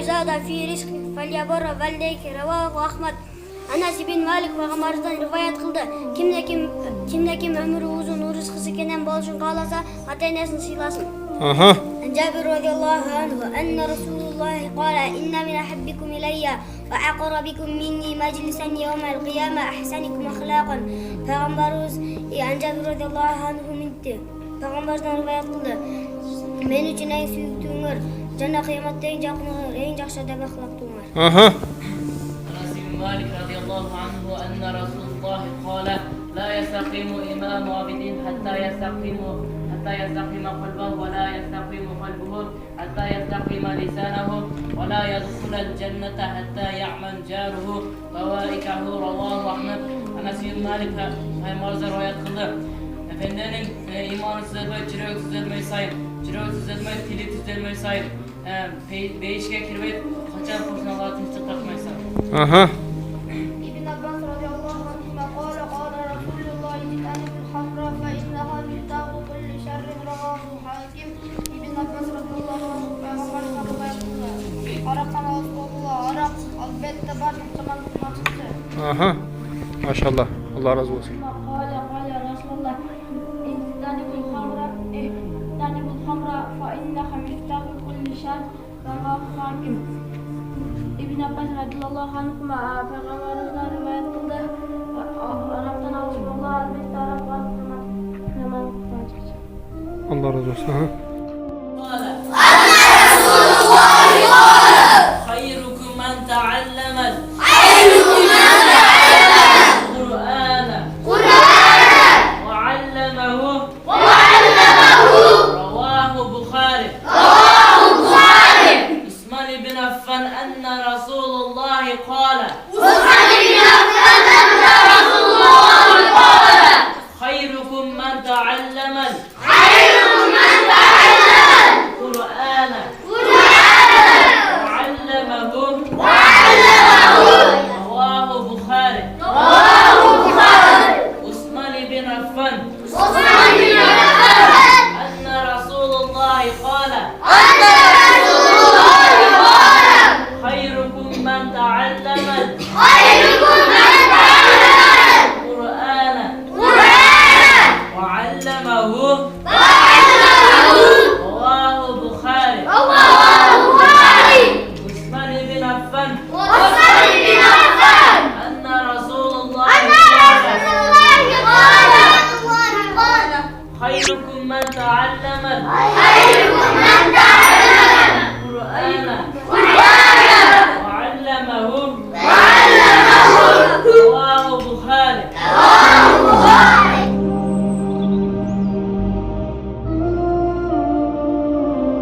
يزاد في رزقك فليبر والديك. رواه Ahmad. Anas bin Malik Peygamberimizden rivayet kıldı. Kimde kim ömrü uzun, rızkısı kenen bol için kalasa ata-enesini sıylasın. Cabir radıyallahu anhu enne Resulullah kâle inne min ahabbikum ileyye ve aqrabikum minni meclisen yevmel kıyame ahsanikum ahlâkan. Peygamberimiz Cabir radıyallahu anhu minti. Peygamberimizden rivayet kıldı. Men üçün en süyüktüğünür, cana kıyamatda en jakınır, en jakşı adab ahlaktuğunur. مالك رضي الله عنه أن رسول الله قال لا يستقيم إمام عبد حتى يستقيم قلبه ولا يستقيم قلبه حتى يستقيم لسانه ولا يدخل الجنة حتى يعمل جاره فوائكه رواه Ahmed. Anas bin Malik Peygamberimiz rivayet kıldı. Efendinin imanı düzelmeyi, ciroyu düzelmeyi sayın. Ciroyu düzelmeyi, tili düzelmeyi sayın. Beyişke kirveyip kaçan kurşuna Allah'a tinçlik takmayı sayın. İbn Abbas radıyallahu anhuma kâle kâle Resulullah ictanibul hamra fe inneha miftâhu kulli şerrin ravâhu hakim. İbn Abbas radıyallahu anhu Peygamber'den rivayet kıldı. Arak'tan Resulullah, Arak elbette var Müslümanlıkın açıkçası. Maşallah. Allah razı olsun. Kâle Resulullah ictanibul hamra fe inneha miftâhu kulli şerrin ravâhu hakim. İbn Abbas radıyallahu anhuma Peygamberimizden rivayet kıldı. Arap'tan Resulullah elbette Arap var Müslümanlıkın açıkçası. Allah razı olsun. خيركم من تعلم القرآن وعلمه رواه البخاري. عثمان بن عفان أن رسول الله قال خيركم من تعلم القرآن وعلمه رواه البخاري. عثمان بن عفان أن رسول الله قال خيركم من تعلم القرآن وعلمه رواه البخاري. عثمان بن عفان أن رسول الله قال خيركم من تعلم